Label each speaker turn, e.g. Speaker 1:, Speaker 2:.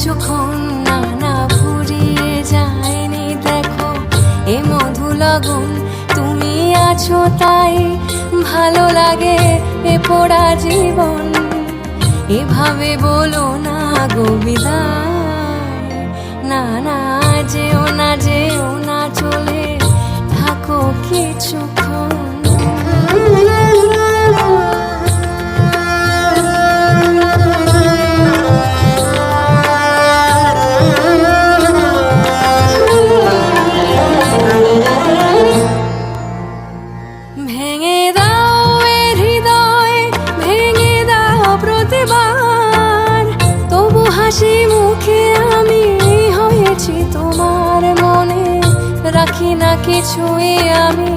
Speaker 1: কিছুক্ষণ না ফুরিয়ে যায়নি, দেখো এ মধু লগন। তুমি আছো তাই ভালো লাগে এ পোড়া জীবন। এভাবে বলো না গো বিদায়, না যেও না চলে থাকো কিছুক্ষণ। ভেঙে দাও এ হৃদয়, ভেঙে দাও প্রতিবার, তবু হাসি মুখে আমি হয়েছি তোমার মনে। রাখি না কিছুই আমি